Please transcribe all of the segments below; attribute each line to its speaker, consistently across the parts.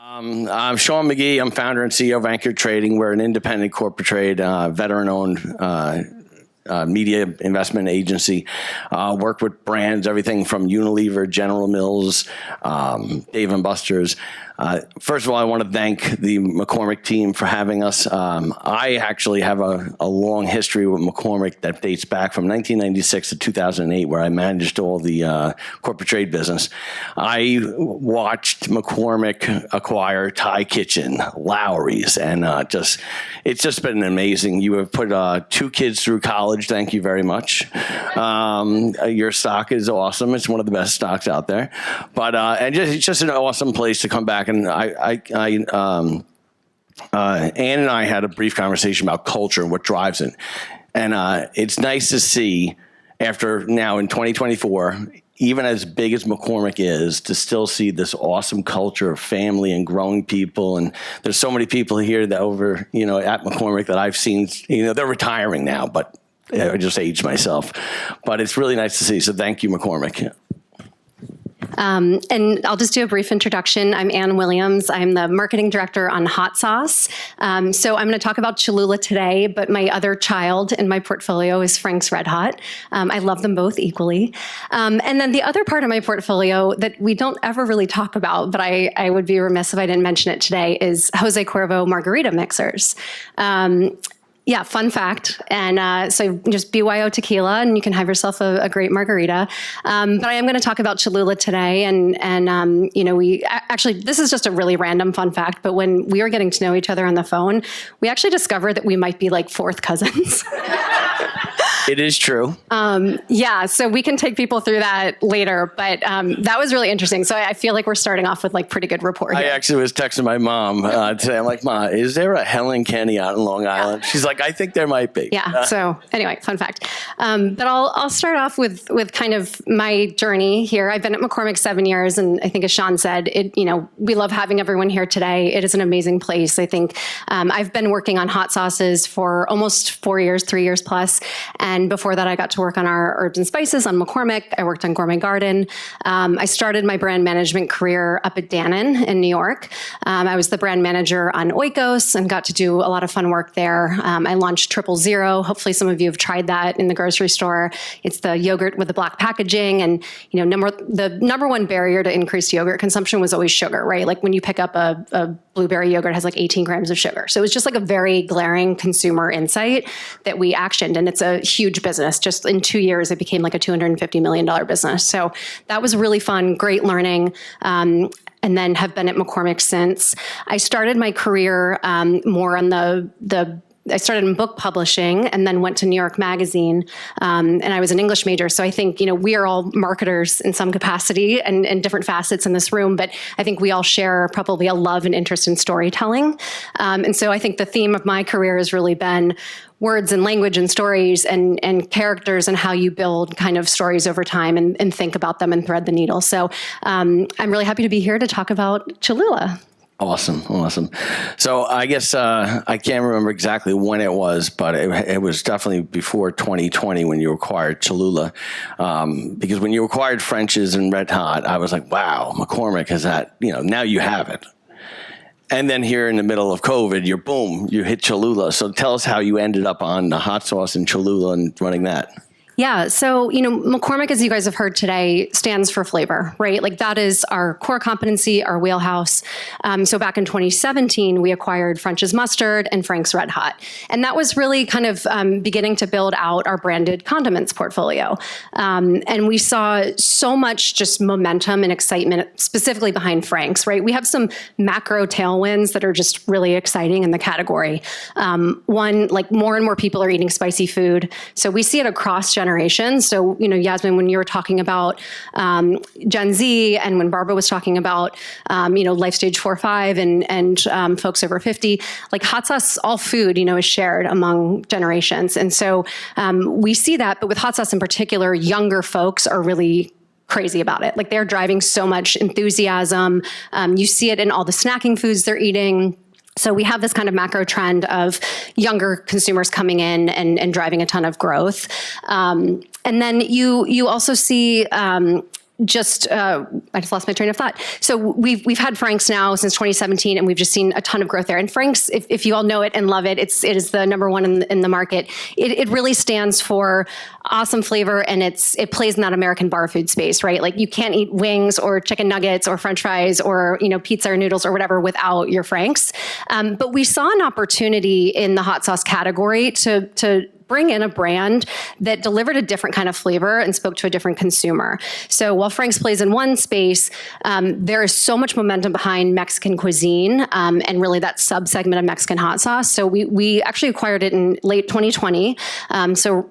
Speaker 1: I'm Sean Magee. I'm founder and CEO of AnchorTrading. We're an independent corporate trade, veteran-owned media investment agency. Work with brands, everything from Unilever, General Mills, Dave & Buster's. First of all, I want to thank the McCormick team for having us. I actually have a long history with McCormick that dates back from 1996 to 2008, where I managed all the corporate trade business. I watched McCormick acquire Thai Kitchen, Lowry's, and it's just been amazing. You have put 2 kids through college. Thank you very much. Your stock is awesome. It's one of the best stocks out there. But it's just an awesome place to come back. And Ann and I had a brief conversation about culture and what drives it. And it's nice to see, after now in 2024, even as big as McCormick is, to still see this awesome culture of family and growing people. And there's so many people here that at McCormick that I've seen, they're retiring now, but I just aged myself. But it's really nice to see. So thank you, McCormick.
Speaker 2: And I'll just do a brief introduction. I'm Ann Williams. I'm the marketing director on Hot Sauce. So I'm going to talk about Cholula today, but my other child in my portfolio is Frank's Red Hot. I love them both equally. And then the other part of my portfolio that we don't ever really talk about, but I would be remiss if I didn't mention it today, is Jose Cuervo margarita mixers. Yeah, fun fact. And so just BYO tequila, and you can have yourself a great margarita. But I am going to talk about Cholula today. And we actually, this is just a really random fun fact, but when we were getting to know each other on the phone, we actually discovered that we might be like 4th cousins.
Speaker 1: It is true.
Speaker 2: Yeah, so we can take people through that later, but that was really interesting. So I feel like we're starting off with like pretty good rapport here.
Speaker 1: I actually was texting my mom today. I'm like, Ma, is there a Helen Kenny out in Long Island? She's like, I think there might be.
Speaker 2: Yeah. So anyway, fun fact. But I'll start off with kind of my journey here. I've been at McCormick 7 years, and I think as Sean said, we love having everyone here today. It is an amazing place. I think I've been working on hot sauces for almost 4 years, 3 years plus. And before that, I got to work on our herbs and spices on McCormick. I worked on Gourmet Garden. I started my brand management career up at Dannon in New York. I was the brand manager on Oikos and got to do a lot of fun work there. I launched 000. Hopefully some of you have tried that in the grocery store. It's the yogurt with the black packaging. And the number one barrier to increased yogurt consumption was always sugar, right? Like when you pick up a blueberry yogurt, it has like 18 grams of sugar. So it was just like a very glaring consumer insight that we actioned. And it's a huge business. Just in 2 years, it became like a $250 million business. So that was really fun, great learning. And then have been at McCormick since. I started my career more on I started in book publishing and then went to New York Magazine. And I was an English major. So I think, we are all marketers in some capacity and different facets in this room, but I think we all share probably a love and interest in storytelling. And so I think the theme of my career has really been words and language and stories and characters and how you build kind of stories over time and think about them and thread the needle. So I'm really happy to be here to talk about Cholula.
Speaker 1: Awesome. So I guess I can't remember exactly when it was, but it was definitely before 2020 when you acquired Cholula. Because when you acquired French's and Red Hot, I was like, wow, McCormick has that, now you have it. And then here in the middle of COVID, you hit Cholula. So tell us how you ended up on the hot sauce in Cholula and running that.
Speaker 2: Yeah. So, McCormick, as you guys have heard today, stands for flavor, right? Like that is our core competency, our wheelhouse. So back in 2017, we acquired French's Mustard and Frank's Red Hot. And that was really kind of beginning to build out our branded condiments portfolio. And we saw so much just momentum and excitement specifically behind Frank's, right? We have some macro tailwinds that are just really exciting in the category. One, like more and more people are eating spicy food. So we see it across generations. So, Yasmin, when you were talking about Gen Z and when Barbara was talking about, life stage 4-5 and folks over 50, like hot sauce, all food, is shared among generations. And so we see that, but with hot sauce in particular, younger folks are really crazy about it. Like they're driving so much enthusiasm. You see it in all the snacking foods they're eating. So we have this kind of macro trend of younger consumers coming in and driving a ton of growth. And then you also see I just lost my train of thought. So we've had Frank's now since 2017, and we've just seen a ton of growth there. And Frank's, if you all know it and love it, it is the number one in the market. It really stands for awesome flavor, and it plays in that American bar food space, right? Like you can't eat wings or chicken nuggets or French fries or pizza or noodles or whatever without your Frank's. But we saw an opportunity in the hot sauce category to bring in a brand that delivered a different kind of flavor and spoke to a different consumer. So while Frank's plays in one space, there is so much momentum behind Mexican cuisine and really that subsegment of Mexican hot sauce. So we actually acquired it in late 2020. So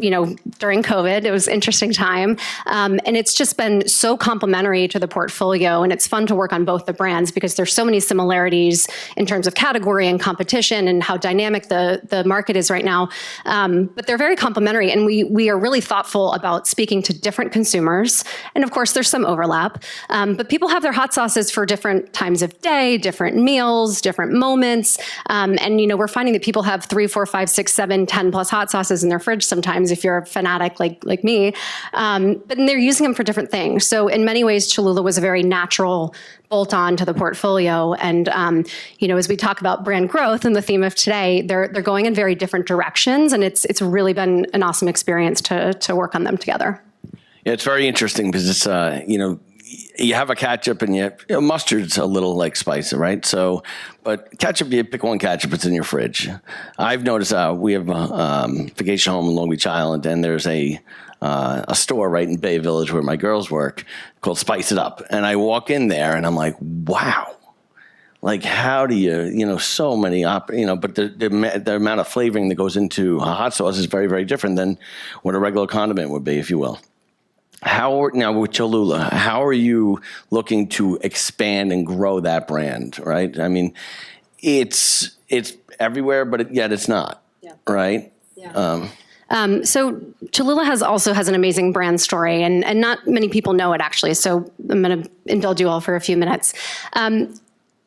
Speaker 2: during COVID, it was an interesting time. And it's just been so complementary to the portfolio. And it's fun to work on both the brands because there's so many similarities in terms of category and competition and how dynamic the market is right now. But they're very complementary, and we are really thoughtful about speaking to different consumers. And of course, there's some overlap, but people have their hot sauces for different times of day, different meals, different moments. And we're finding that people have 3, 4, 5, 6, 7, 10 plus hot sauces in their fridge sometimes if you're a fanatic like me. But they're using them for different things. So in many ways, Cholula was a very natural bolt on to the portfolio. And, as we talk about brand growth and the theme of today, they're going in very different directions. And it's really been an awesome experience to work on them together.
Speaker 1: Yeah, it's very interesting because it's, you have a ketchup and mustard's a little like spicy, right? So, but ketchup, you pick one ketchup, it's in your fridge. I've noticed we have a vacation home in Long Beach Island, and there's a store right in Bay Village where my girls work called Spice It Up. And I walk in there and I'm like, wow. Like, how do you, so many, but the amount of flavoring that goes into a hot sauce is very, very different than what a regular condiment would be, if you will. Now with Cholula, how are you looking to expand and grow that brand, right? I mean, it's everywhere, but yet it's not, right?
Speaker 2: Yeah. So Cholula has an amazing brand story, and not many people know it actually. So I'm going to indulge you all for a few minutes.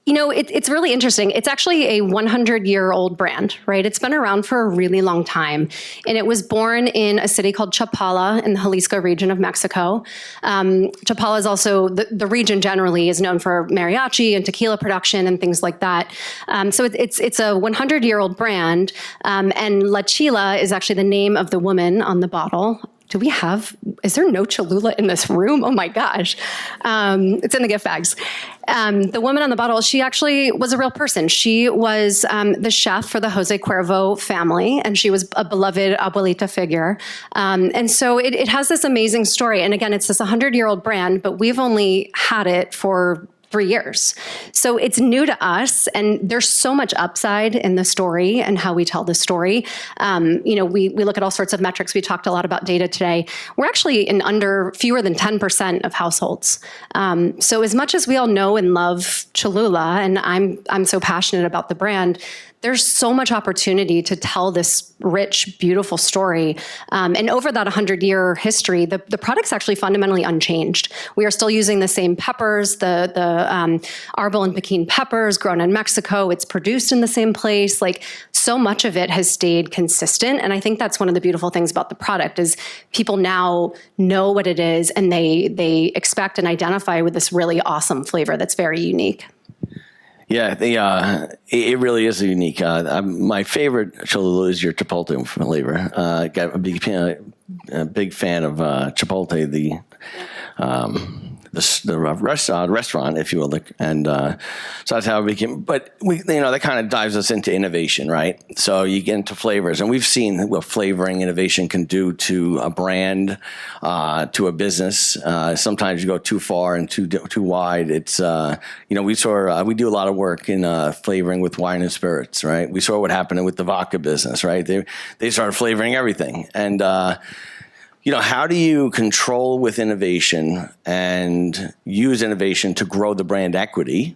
Speaker 2: It's really interesting. It's actually a 100-year-old brand, right? It's been around for a really long time. And it was born in a city called Chapala in the Jalisco region of Mexico. Chapala is also, the region generally is known for mariachi and tequila production and things like that. So it's a 100-year-old brand. And La Chila is actually the name of the woman on the bottle. Is there no Cholula in this room? Oh my gosh. It's in the gift bags. The woman on the bottle, she actually was a real person. She was the chef for the Jose Cuervo family, and she was a beloved abuelita figure. And so it has this amazing story. And again, it's this 100-year-old brand, but we've only had it for 3 years. So it's new to us, and there's so much upside in the story and how we tell the story. We look at all sorts of metrics. We talked a lot about data today. We're actually in under fewer than 10% of households. So as much as we all know and love Cholula, and I'm so passionate about the brand, there's so much opportunity to tell this rich, beautiful story. And over that 100-year history, the product's actually fundamentally unchanged. We are still using the same peppers, the Arbol and Pekin peppers grown in Mexico. It's produced in the same place. Like, so much of it has stayed consistent. And I think that's one of the beautiful things about the product is people now know what it is, and they expect and identify with this really awesome flavor that's very unique.
Speaker 1: Yeah, it really is unique. My favorite Cholula is your Chipotle flavor. Got a big fan of Chipotle, the restaurant, if you will, and so that's how it became. But that kind of dives us into innovation, right? So you get into flavors, and we've seen what flavoring innovation can do to a brand, to a business. Sometimes you go too far and too wide. It's we do a lot of work in flavoring with wine and spirits, right? We saw what happened with the vodka business, right? They started flavoring everything, and how do you control with innovation and use innovation to grow the brand equity,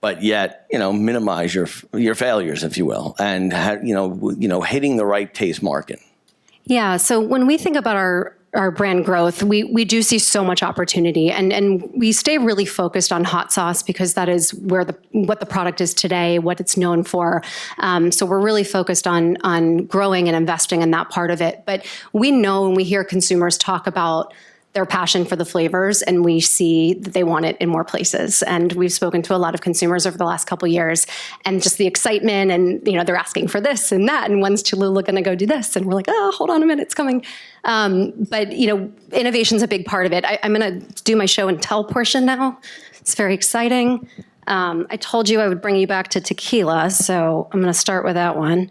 Speaker 1: but yet, minimize your failures, if you will, and hitting the right taste market? Yeah.
Speaker 2: So when we think about our brand growth, we do see so much opportunity, and we stay really focused on hot sauce because that is what the product is today, what it's known for. So we're really focused on growing and investing in that part of it. But we know when we hear consumers talk about their passion for the flavors, and we see that they want it in more places. And we've spoken to a lot of consumers over the last couple of years, and just the excitement, and they're asking for this and that, and when's Cholula going to go do this? And we're like, oh, hold on a minute, it's coming. But innovation's a big part of it. I'm going to do my show and tell portion now. It's very exciting. I told you I would bring you back to tequila, so I'm going to start with that one.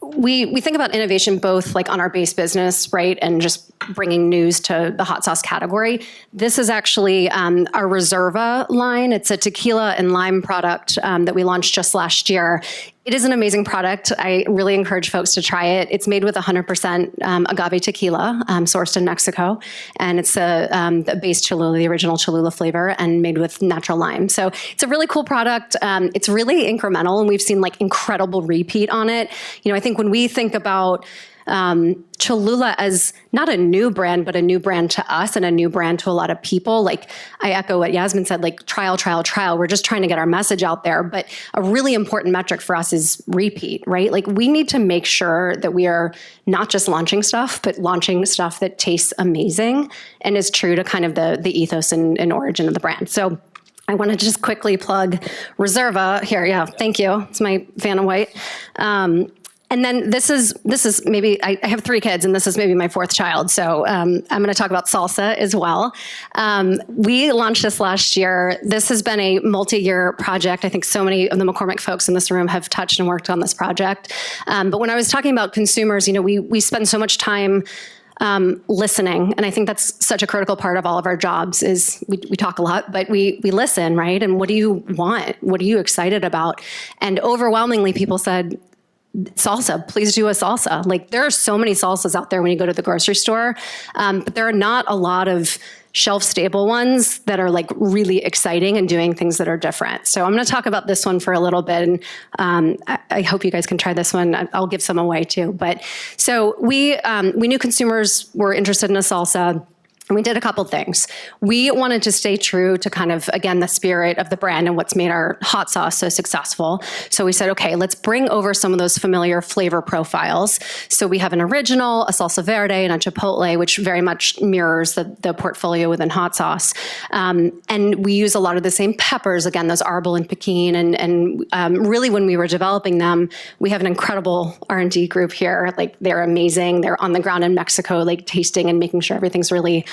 Speaker 2: We think about innovation both like on our base business, right, and just bringing news to the hot sauce category. This is actually our Reserva line. It's a tequila and lime product that we launched just last year. It is an amazing product. I really encourage folks to try it. It's made with 100% agave tequila, sourced in Mexico, and it's the base Cholula, the original Cholula flavor, and made with natural lime. So it's a really cool product. It's really incremental, and we've seen like incredible repeat on it. I think when we think about Cholula as not a new brand, but a new brand to us and a new brand to a lot of people. Like I echo what Yasmin said, like trial. We're just trying to get our message out there. But a really important metric for us is repeat, right? Like we need to make sure that we are not just launching stuff, but launching stuff that tastes amazing and is true to kind of the ethos and origin of the brand. So I want to just quickly plug Reserva here. Yeah, thank you. It's my Vanna White. And then this is maybe, I have 3 kids, and this is maybe my 4th child. So I'm going to talk about salsa as well. We launched this last year. This has been a multi-year project. I think so many of the McCormick folks in this room have touched and worked on this project. But when I was talking about consumers, we spend so much time listening. And I think that's such a critical part of all of our jobs is we talk a lot, but we listen, right? And what do you want? What are you excited about? And overwhelmingly people said, salsa, please do a salsa. Like there are so many salsas out there when you go to the grocery store, but there are not a lot of shelf stable ones that are like really exciting and doing things that are different. So I'm going to talk about this one for a little bit, and I hope you guys can try this one. I'll give some away too. But so we knew consumers were interested in a salsa. And we did a couple things. We wanted to stay true to kind of, again, the spirit of the brand and what's made our hot sauce so successful. So we said, okay, let's bring over some of those familiar flavor profiles. So we have an original, a salsa verde, and a chipotle, which very much mirrors the portfolio within hot sauce. And we use a lot of the same peppers, again, those arbol and pekin. And really when we were developing them, we have an incredible R&D group here. Like they're amazing. They're on the ground in Mexico, like tasting and making sure everything's really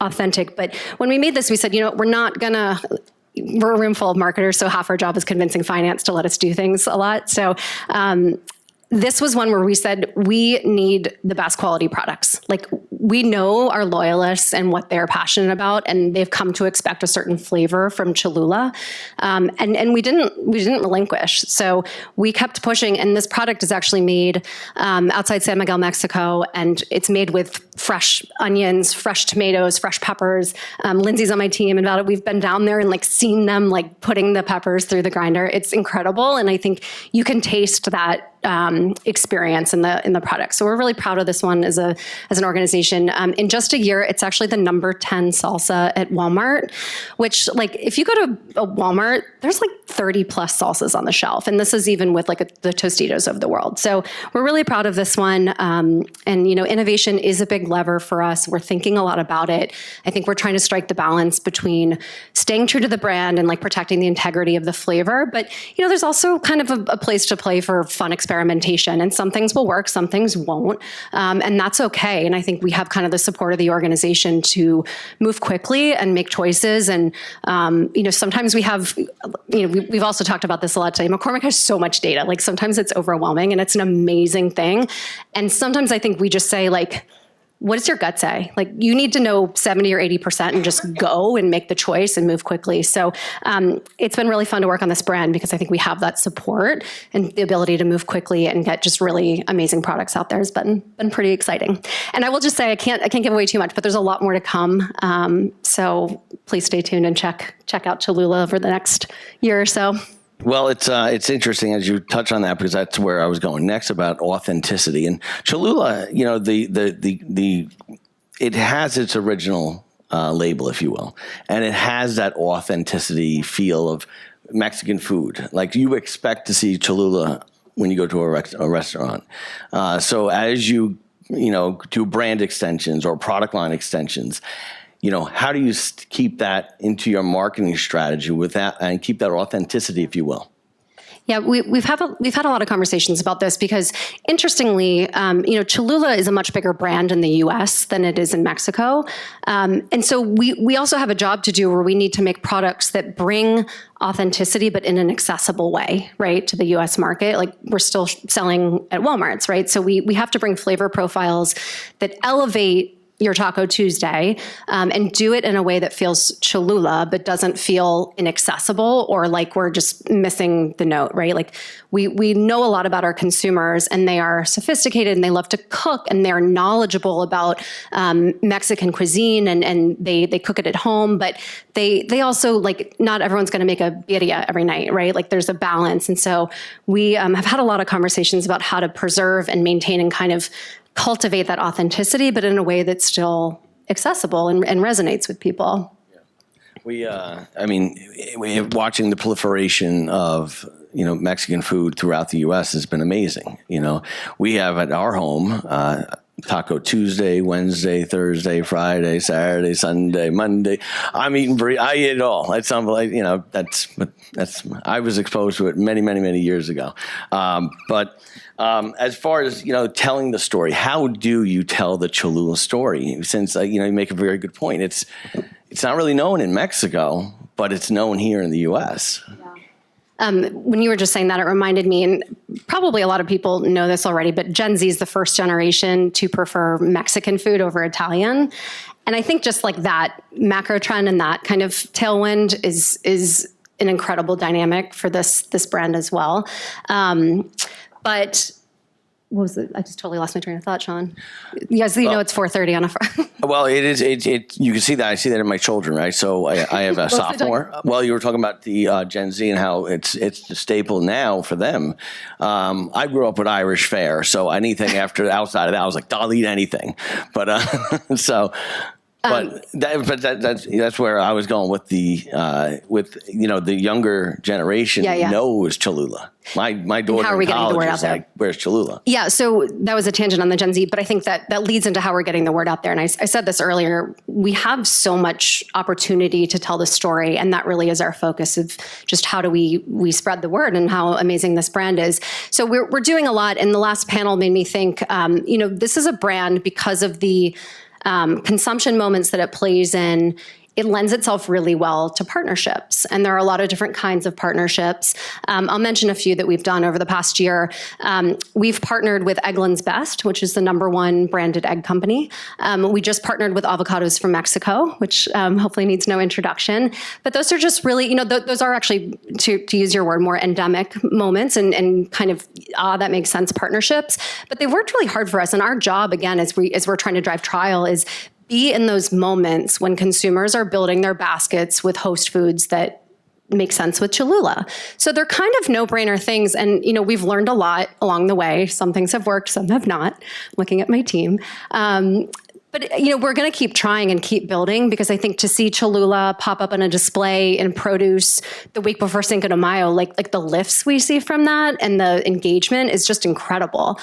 Speaker 2: authentic. But when we made this, we said, we're a room full of marketers, so half our job is convincing finance to let us do things a lot. So this was one where we said, we need the best quality products. Like we know our loyalists and what they're passionate about, and they've come to expect a certain flavor from Cholula. And we didn't relinquish. So we kept pushing, and this product is actually made outside San Miguel, Mexico, and it's made with fresh onions, fresh tomatoes, fresh peppers. Lindsay's on my team, and we've been down there and like seen them like putting the peppers through the grinder. It's incredible, and I think you can taste that experience in the product. So we're really proud of this one as an organization. In just a year, it's actually the number 10 salsa at Walmart, which like if you go to a Walmart, there's like 30 plus salsas on the shelf. And this is even with like the Tostitos of the world. So we're really proud of this one. And innovation is a big lever for us. We're thinking a lot about it. I think we're trying to strike the balance between staying true to the brand and like protecting the integrity of the flavor. But, there's also kind of a place to play for fun experimentation, and some things will work, some things won't. And that's okay. And I think we have kind of the support of the organization to move quickly and make choices. And, sometimes we have, we've also talked about this a lot today. McCormick has so much data. Like sometimes it's overwhelming and it's an amazing thing. And sometimes I think we just say like, what does your gut say? Like you need to know 70 or 80% and just go and make the choice and move quickly. So it's been really fun to work on this brand because I think we have that support, and the ability to move quickly and get just really amazing products out there has been pretty exciting. And I will just say, I can't give away too much, but there's a lot more to come. So please stay tuned and check out Cholula over the next year or so.
Speaker 1: Well, it's interesting as you touch on that, because that's where I was going next about authenticity. And Cholula, it has its original label, if you will, and it has that authenticity feel of Mexican food. Like you expect to see Cholula when you go to a restaurant. So as you do brand extensions or product line extensions. How do you keep that into your marketing strategy with that and keep that authenticity, if you will?
Speaker 2: Yeah, we've had a lot of conversations about this because, interestingly, Cholula is a much bigger brand in the U.S. than it is in Mexico, and so we also have a job to do where we need to make products that bring authenticity, but in an accessible way, right, to the U.S. market. Like, we're still selling at Walmart's, right? So we have to bring flavor profiles that elevate your Taco Tuesday, and do it in a way that feels Cholula, but doesn't feel inaccessible or like we're just missing the note, right? Like, we know a lot about our consumers, and they are sophisticated, and they love to cook, and they're knowledgeable about Mexican cuisine, and they cook it at home, but they also, like, not everyone's going to make a birria every night, right? Like, there's a balance. And so we have had a lot of conversations about how to preserve and maintain and kind of cultivate that authenticity, but in a way that's still accessible and resonates with people.
Speaker 1: Yeah. We watching the proliferation of Mexican food throughout the U.S. has been amazing. We have at our home Taco Tuesday, Wednesday, Thursday, Friday, Saturday, Sunday, Monday. I eat it all. It's unbelievable. That's I was exposed to it many, many, many years ago. But as far as telling the story, how do you tell the Cholula story? Since you make a very good point. It's not really known in Mexico, but it's known here in the U.S.
Speaker 2: When you were just saying that, it reminded me, and probably a lot of people know this already, but Gen Z is the first generation to prefer Mexican food over Italian. And I think just like that macro trend and that kind of tailwind is an incredible dynamic for this brand as well. But what was it? I just totally lost my train of thought, Sean. Yes, it's 4:30 on a Friday.
Speaker 1: Well, it is. You can see that. I see that in my children, right? So I have a sophomore. Well, you were talking about the Gen Z and how it's the staple now for them. I grew up with Irish fare, so anything outside of that, I was like, I'll eat anything. But that's where I was going with the younger generation knows Cholula. My daughter
Speaker 2: how are we
Speaker 1: in
Speaker 2: getting the
Speaker 1: college
Speaker 2: word out
Speaker 1: is
Speaker 2: there?
Speaker 1: like, where's Cholula?
Speaker 2: Yeah, so that was a tangent on the Gen Z, but I think that leads into how we're getting the word out there. And I said this earlier, we have so much opportunity to tell the story, and that really is our focus of just how do we spread the word and how amazing this brand is. So we're doing a lot, and the last panel made me think, this is a brand because of the consumption moments that it plays in. It lends itself really well to partnerships. And there are a lot of different kinds of partnerships. I'll mention a few that we've done over the past year. We've partnered with Eggland's Best, which is the #1 branded egg company. We just partnered with Avocados from Mexico, which hopefully needs no introduction. But those are just really, those are actually, to use your word, more endemic moments and kind of, that makes sense partnerships. But they worked really hard for us. And our job, again, as we're trying to drive trial, is be in those moments when consumers are building their baskets with host foods that make sense with Cholula. So they're kind of no-brainer things. And, we've learned a lot along the way. Some things have worked, some have not. Looking at my team. But, we're going to keep trying and keep building, because I think to see Cholula pop up on a display in produce the week before Cinco de Mayo, like the lifts we see from that and the engagement is just incredible.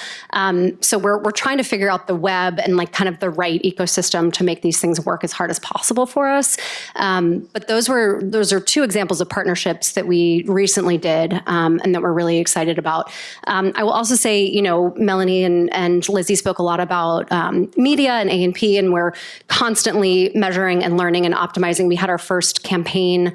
Speaker 2: So we're trying to figure out the web and like kind of the right ecosystem to make these things work as hard as possible for us. But those are two examples of partnerships that we recently did and that we're really excited about. I will also say, Melanie and Lizzie spoke a lot about media and A&P, and we're constantly measuring and learning and optimizing. We had our first campaign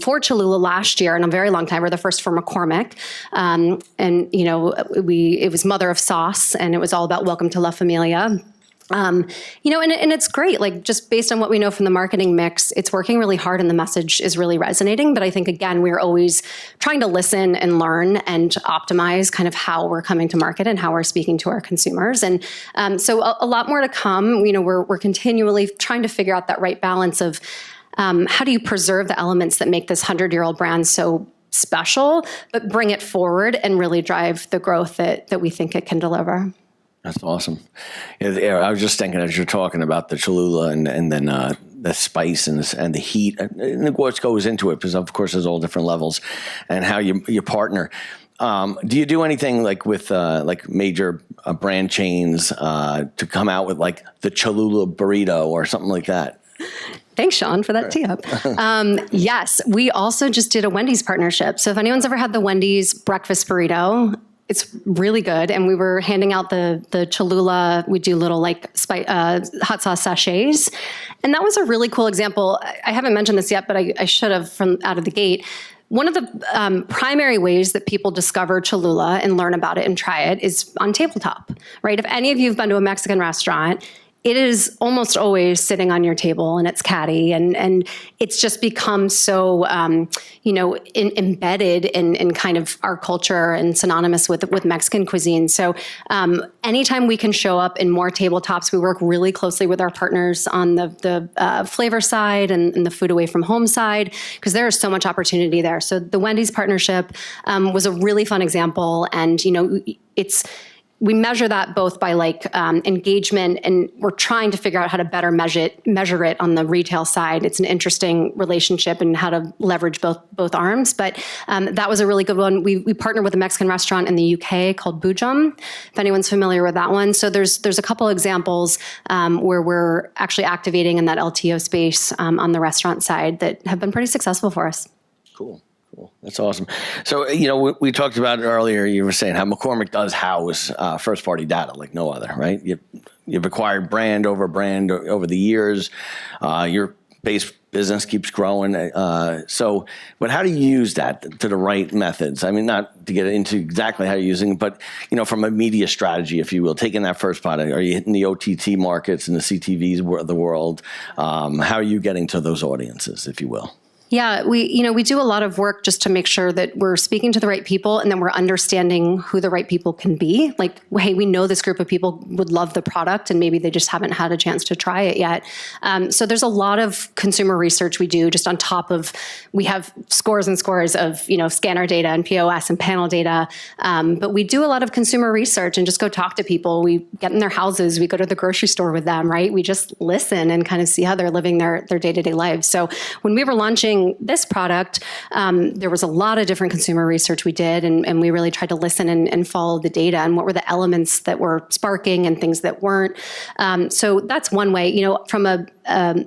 Speaker 2: for Cholula last year in a very long time. We're the first for McCormick. And, it was Mother of Sauce, and it was all about Welcome to La Familia. And it's great, like just based on what we know from the marketing mix, it's working really hard and the message is really resonating. But I think, again, we're always trying to listen and learn and optimize kind of how we're coming to market and how we're speaking to our consumers. And so a lot more to come. We're continually trying to figure out that right balance of how do you preserve the elements that make this 100-year-old brand so special, but bring it forward and really drive the growth that we think it can deliver.
Speaker 1: That's awesome. Yeah, I was just thinking as you're talking about the Cholula and then the spice and the heat and what goes into it, because of course there's all different levels, and how you partner. Do you do anything like with like major brand chains to come out with like the Cholula burrito or something like that?
Speaker 2: Thanks, Sean, for that tee up. Yes, we also just did a Wendy's partnership. So if anyone's ever had the Wendy's breakfast burrito, it's really good. And we were handing out the Cholula. We do little like hot sauce sachets. And that was a really cool example. I haven't mentioned this yet, but I should have from out of the gate. One of the primary ways that people discover Cholula and learn about it and try it is on tabletop, right? If any of you have been to a Mexican restaurant, it is almost always sitting on your table and it's catty and it's just become so, embedded in kind of our culture and synonymous with Mexican cuisine. So anytime we can show up in more tabletops, we work really closely with our partners on the flavor side and the food away from home side, because there is so much opportunity there. So the Wendy's partnership was a really fun example. And, we measure that both by like engagement, and we're trying to figure out how to better measure it on the retail side. It's an interesting relationship and how to leverage both arms. But that was a really good one. We partnered with a Mexican restaurant in the UK called Bujum, if anyone's familiar with that one. So there's a couple examples where we're actually activating in that LTO space on the restaurant side that have been pretty successful for us.
Speaker 1: Cool. That's awesome. So, we talked about it earlier. You were saying how McCormick does house first-party data like no other, right? You've acquired brand over the years. Your base business keeps growing. But how do you use that to the right methods? I mean, not to get into exactly how you're using it, but, from a media strategy, if you will, taking that first part, are you hitting the OTT markets and the CTVs of the world? How are you getting to those audiences, if you will?
Speaker 2: Yeah, we do a lot of work just to make sure that we're speaking to the right people and then we're understanding who the right people can be. Like, hey, we know this group of people would love the product and maybe they just haven't had a chance to try it yet. So there's a lot of consumer research we do just on top of, we have scores and scores of, scanner data and POS and panel data. But we do a lot of consumer research and just go talk to people. We get in their houses, we go to the grocery store with them, right? We just listen and kind of see how they're living their day-to-day lives. So when we were launching this product, there was a lot of different consumer research we did, and we really tried to listen and follow the data and what were the elements that were sparking and things that weren't. So that's one way,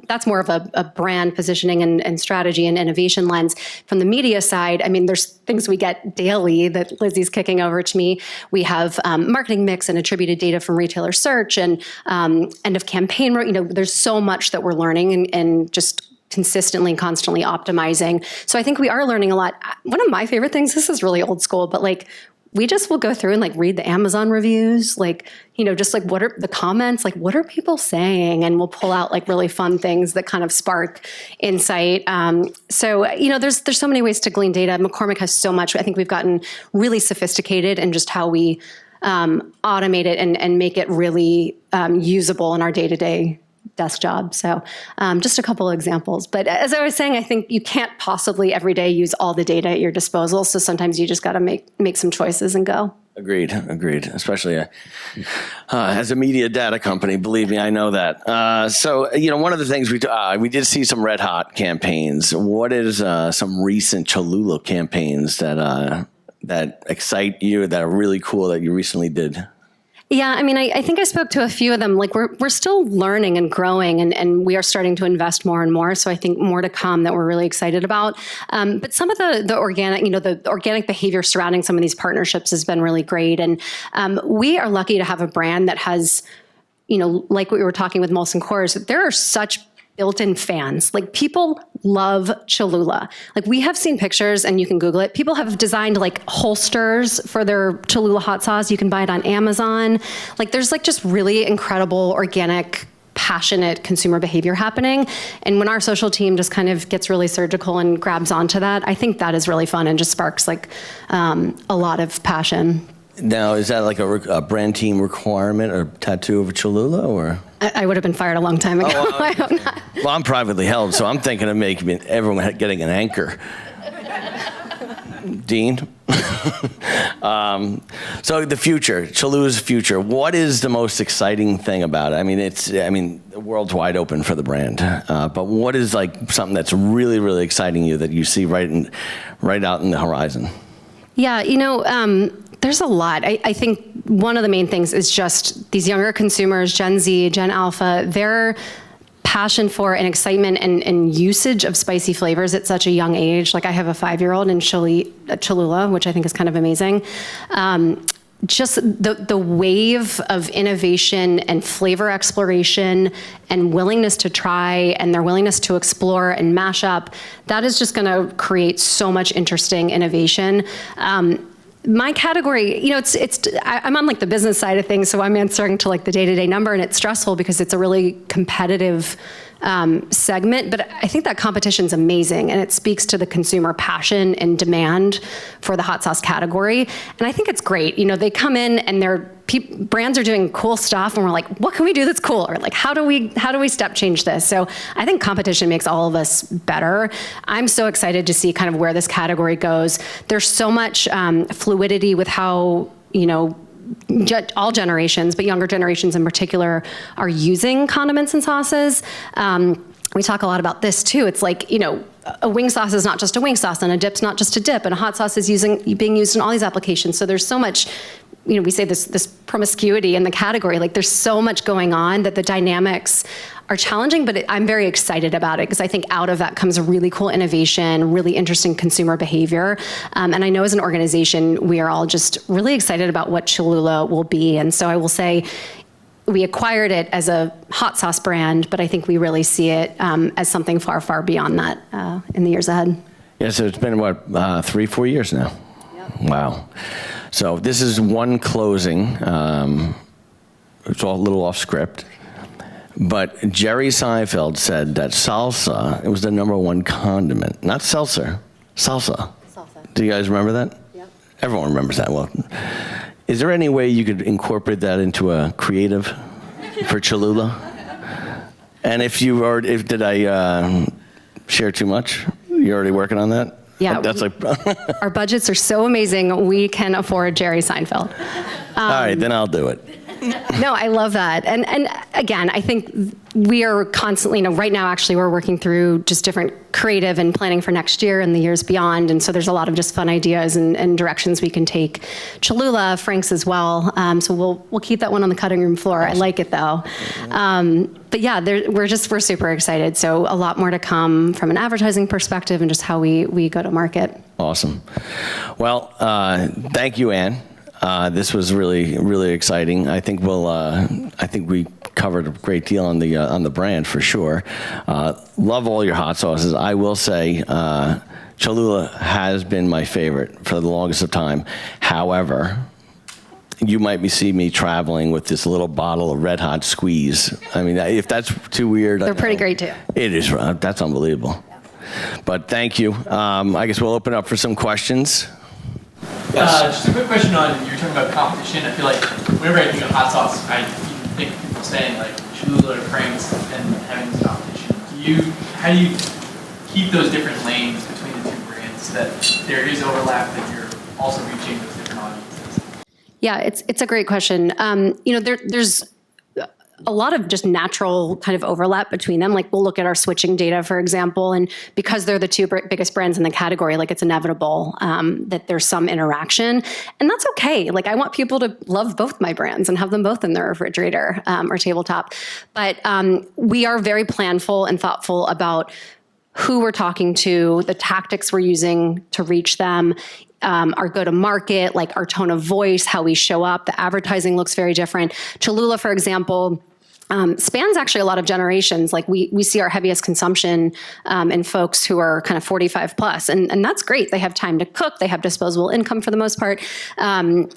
Speaker 2: that's more of a brand positioning and strategy and innovation lens. From the media side, I mean, there's things we get daily that Lizzie's kicking over to me. We have marketing mix and attributed data from retailer search and end of campaign. There's so much that we're learning and just consistently, constantly optimizing. So I think we are learning a lot. One of my favorite things, this is really old school, but like, we just will go through and like read the Amazon reviews, just like what are the comments, like what are people saying? And we'll pull out like really fun things that kind of spark insight. There's so many ways to glean data. McCormick has so much. I think we've gotten really sophisticated in just how we automate it and make it really usable in our day-to-day desk job. So just a couple of examples. But as I was saying, I think you can't possibly every day use all the data at your disposal. So sometimes you just got to make some choices and go. Agreed.
Speaker 1: Especially as a media data company, believe me, I know that. One of the things we did see some red hot campaigns. What is some recent Cholula campaigns that excite you, that are really cool that you recently did?
Speaker 2: Yeah, I mean, I think I spoke to a few of them. Like we're still learning and growing, and we are starting to invest more and more. So I think more to come that we're really excited about. But some of the organic, the organic behavior surrounding some of these partnerships has been really great. And we are lucky to have a brand that has, like what we were talking with Molson Coors, there are such built-in fans. Like people love Cholula. Like we have seen pictures, and you can Google it. People have designed like holsters for their Cholula hot sauce. You can buy it on Amazon. Like there's like just really incredible organic, passionate consumer behavior happening. And when our social team just kind of gets really surgical and grabs onto that, I think that is really fun and just sparks like a lot of passion.
Speaker 1: Now, is that like a brand team requirement or tattoo of Cholula, or?
Speaker 2: I would have been fired a long time ago.
Speaker 1: Well, I'm privately held, so I'm thinking of making everyone getting an anchor. Dean? So the future, Cholula's future. What is the most exciting thing about it? I mean, the world's wide open for the brand. But what is like something that's really, really exciting you that you see right out in the horizon?
Speaker 2: Yeah, there's a lot. I think one of the main things is just these younger consumers, Gen Z, Gen Alpha, their passion for and excitement and usage of spicy flavors at such a young age. Like I have a 5-year-old in Cholula, which I think is kind of amazing. Just the wave of innovation and flavor exploration and willingness to try and their willingness to explore and mash up, that is just going to create so much interesting innovation. My category, I'm on like the business side of things, so I'm answering to like the day-to-day number, and it's stressful because it's a really competitive segment, but I think that competition's amazing, and it speaks to the consumer passion and demand for the hot sauce category. And I think it's great. They come in and brands are doing cool stuff, and we're like, what can we do that's cool? Or like, how do we step change this? So I think competition makes all of us better. I'm so excited to see kind of where this category goes. There's so much fluidity with how, all generations, but younger generations in particular, are using condiments and sauces. We talk a lot about this too. It's like, a wing sauce is not just a wing sauce, and a dip's not just a dip, and a hot sauce is being used in all these applications. So there's so much, we say this promiscuity in the category. Like there's so much going on that the dynamics are challenging, but I'm very excited about it because I think out of that comes a really cool innovation, really interesting consumer behavior. And I know as an organization, we are all just really excited about what Cholula will be. And so I will say, we acquired it as a hot sauce brand, but I think we really see it as something far, far beyond that in the years ahead.
Speaker 1: Yeah, so it's been, 3-4 years now? Yep. Wow. So this is one closing. It's all a little off script. But Jerry Seinfeld said that salsa, it was the #1 condiment. Not seltzer, salsa. Salsa. Do you guys remember that? Yep. Everyone remembers that. Well, is there any way you could incorporate that into a creative for Cholula? And did I share too much? You're already working on that?
Speaker 2: Yeah.
Speaker 1: That's like
Speaker 2: our budgets are so amazing, we can afford Jerry Seinfeld.
Speaker 1: All right, then I'll do it.
Speaker 2: No, I love that. And again, I think we are constantly, right now actually we're working through just different creative and planning for next year and the years beyond. And so there's a lot of just fun ideas and directions we can take. Cholula, Frank's as well. So we'll keep that one on the cutting room floor. Awesome. I like it though. But yeah, we're super excited. So a lot more to come from an advertising perspective and just how we go to market. Awesome.
Speaker 1: Well, thank you, Ann. This was really, really exciting. I think we covered a great deal on the brand for sure. Love all your hot sauces. I will say, Cholula has been my favorite for the longest of time. However, you might see me traveling with this little bottle of Red Hot Squeeze. I mean, if that's too weird,
Speaker 2: they're pretty great too.
Speaker 1: It is. That's unbelievable. But thank you. I guess we'll open up for some questions.
Speaker 3: Yes. Just a quick question on, you were talking about competition. I feel like whenever I think of hot sauce, I think of people saying like Cholula or Frank's and having this competition. How do you keep those different lanes between the two brands, that there is overlap, that you're also reaching those different audiences?
Speaker 2: Yeah, it's a great question. There's a lot of just natural kind of overlap between them. Like we'll look at our switching data, for example, and because they're the two biggest brands in the category, like it's inevitable that there's some interaction, and that's okay. Like I want people to love both my brands and have them both in their refrigerator or tabletop. But we are very planful and thoughtful about who we're talking to, the tactics we're using to reach them, our go-to-market, like our tone of voice, how we show up. The advertising looks very different. Cholula, for example, spans actually a lot of generations. Like we see our heaviest consumption in folks who are kind of 45 plus, and that's great. They have time to cook. They have disposable income for the most part, and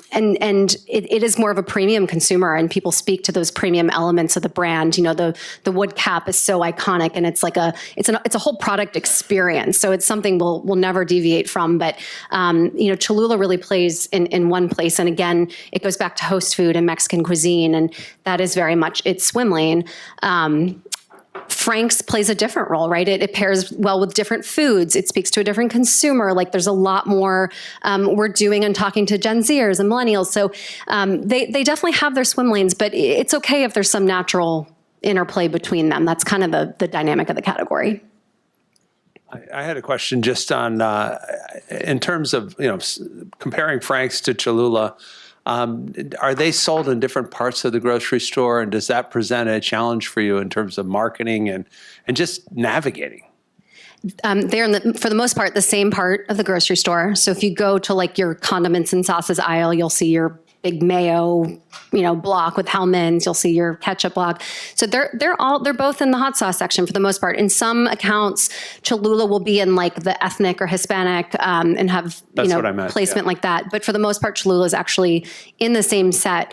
Speaker 2: it is more of a premium consumer. And people speak to those premium elements of the brand. The wood cap is so iconic, and it's like it's a whole product experience. So it's something we'll never deviate from. But Cholula really plays in one place, and again, it goes back to host food and Mexican cuisine, and that is very much its swim lane. Frank's plays a different role, right? It pairs well with different foods. It speaks to a different consumer. Like there's a lot more we're doing and talking to Gen Zers and millennials. So they definitely have their swim lanes, but it's okay if there's some natural interplay between them. That's kind of the dynamic of the category.
Speaker 4: I had a question just on, in terms of, comparing Frank's to Cholula. Are they sold in different parts of the grocery store, and does that present a challenge for you in terms of marketing and just navigating?
Speaker 2: They're for the most part, the same part of the grocery store. So if you go to like your condiments and sauces aisle, you'll see your big mayo, block with Hellmann's. You'll see your ketchup block. So they're both in the hot sauce section for the most part. In some accounts, Cholula will be in like the ethnic or Hispanic and have
Speaker 4: That's what I meant,
Speaker 2: placement like that. But for the most part, Cholula is actually in the same set.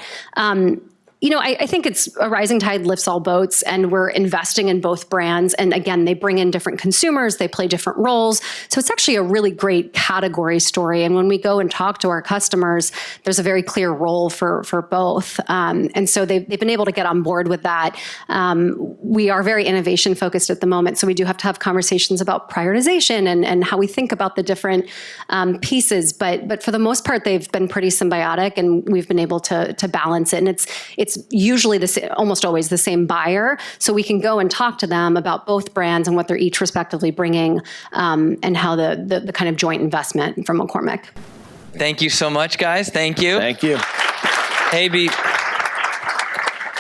Speaker 2: I think it's a rising tide lifts all boats, and we're investing in both brands. And again, they bring in different consumers, they play different roles. So it's actually a really great category story. And when we go and talk to our customers, there's a very clear role for both. And so they've been able to get on board with that. We are very innovation focused at the moment. So we do have to have conversations about prioritization and how we think about the different pieces. But for the most part, they've been pretty symbiotic, and we've been able to balance it. And it's usually almost always the same buyer. So we can go and talk to them about both brands and what they're each respectively bringing, and how the kind of joint investment from McCormick.
Speaker 5: Thank you so much, guys. Thank you.
Speaker 1: Thank you.
Speaker 5: Hey,